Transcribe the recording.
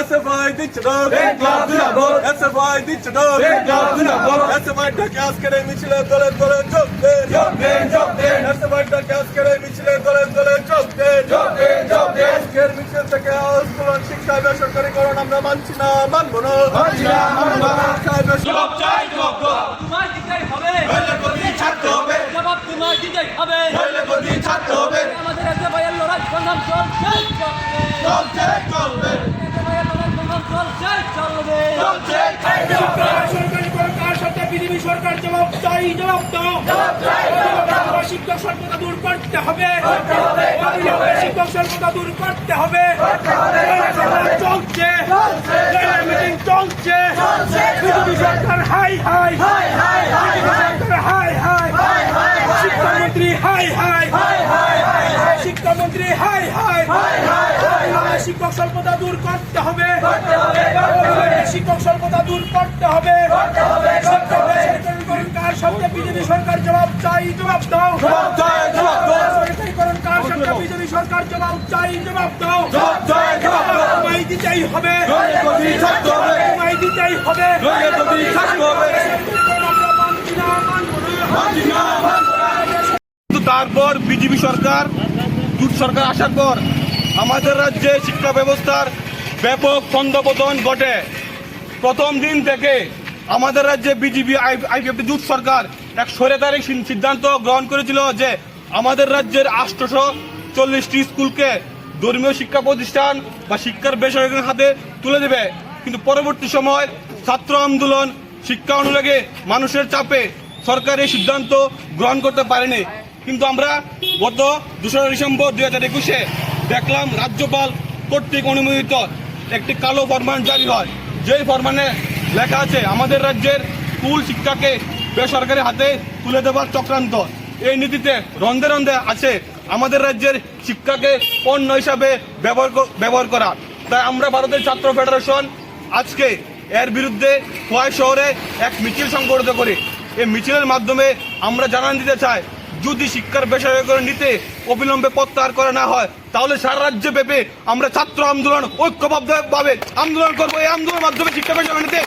SFI দিচ্ছে না, SFI দিচ্ছে না, SFI ডাকে আজকের এই মিছিলে দলে দলে যোগ দেন, SFI ডাকে আজকের এই মিছিলে দলে দলে যোগ দেন। আজকের মিছিল থেকে আন্দোলন শিক্ষা বেসরকারীকরণ আমরা মানছি না, মানব না। জবাব চাই, জবাব দাও। তোমায় দিতেই হবে, নইলে গদি ছাড়তে হবে। জবাব তোমায় দিতেই হবে, নইলে গদি ছাড়তে হবে। আমাদের এসএফআইয়ের লড়াই সংগ্রাম চলছে, চলবে। এসএফআইয়ের লড়াই সংগ্রাম চলছে, চলবে। সরকারি কার সাথে বিজেপি সরকার জবাব চাই, জবাব দাও। শিক্ষক স্বল্পতা দূর করতে হবে, শিক্ষক স্বল্পতা দূর করতে হবে। চলছে, মিটিং চলছে, বিজেপি সরকার হাই হাই, সরকার হাই হাই, শিক্ষামন্ত্রী হাই হাই, শিক্ষামন্ত্রী হাই হাই। শিক্ষক স্বল্পতা দূর করতে হবে, শিক্ষক স্বল্পতা দূর করতে হবে। কার সাথে বিজেপি সরকার জবাব চাই, জবাব দাও। সরকারিকরণ কার সাথে বিজেপি সরকার জবাব চাই, জবাব দাও। তোমায় দিতেই হবে, তোমায় দিতেই হবে। তারপর বিজেপি সরকার, জোট সরকার আসার পর আমাদের রাজ্যে শিক্ষা ব্যবস্থার ব্যাপক ছন্দপতন ঘটে। প্রথম দিন থেকে আমাদের রাজ্যে বিজেপি আইপিএফটি জোট সরকার এক স্বৈরাচারী সিদ্ধান্ত গ্রহণ করেছিল যে আমাদের রাজ্যের 840টি স্কুলকে ধর্মীয় শিক্ষা প্রতিষ্ঠান বা শিক্ষার বেসরকারি হাতে তুলে দেবে। কিন্তু পরবর্তী সময় ছাত্র আন্দোলন, শিক্ষা অনুরাগে মানুষের চাপে সরকার এই সিদ্ধান্ত গ্রহণ করতে পারেনি। কিন্তু আমরা গত 2 ডিসেম্বর 2021 দেখলাম রাজ্যপাল কর্তৃক অনুমোদিত একটি কালো ফরমান জারি হয়, যেই ফরমানে লেখা আছে আমাদের রাজ্যের স্কুল শিক্ষাকে বেসরকারি হাতে তুলে দেওয়ার চক্রান্ত। এই নীতিতে রন্ধে রন্ধে আছে আমাদের রাজ্যের শিক্ষাকে পণ্য হিসাবে ব্যবহার করা। তাই আমরা ভারতের ছাত্র ফেডারেশন আজকে এর বিরুদ্ধে খোয়াই শহরে এক মিছিল সংগঠিত করি। এই মিছিলের মাধ্যমে আমরা জানান দিতে চাই, যদি শিক্ষার বেসরকারি নীতি অবিলম্বে প্রত্যাহার করা না হয় তাহলে সারা রাজ্য ব্যাপী আমরা ছাত্র আন্দোলন ঐক্যবদ্ধভাবে আন্দোলন করবো। এই আন্দোলনের মাধ্যমে শিক্ষা বেসরকারি নীতি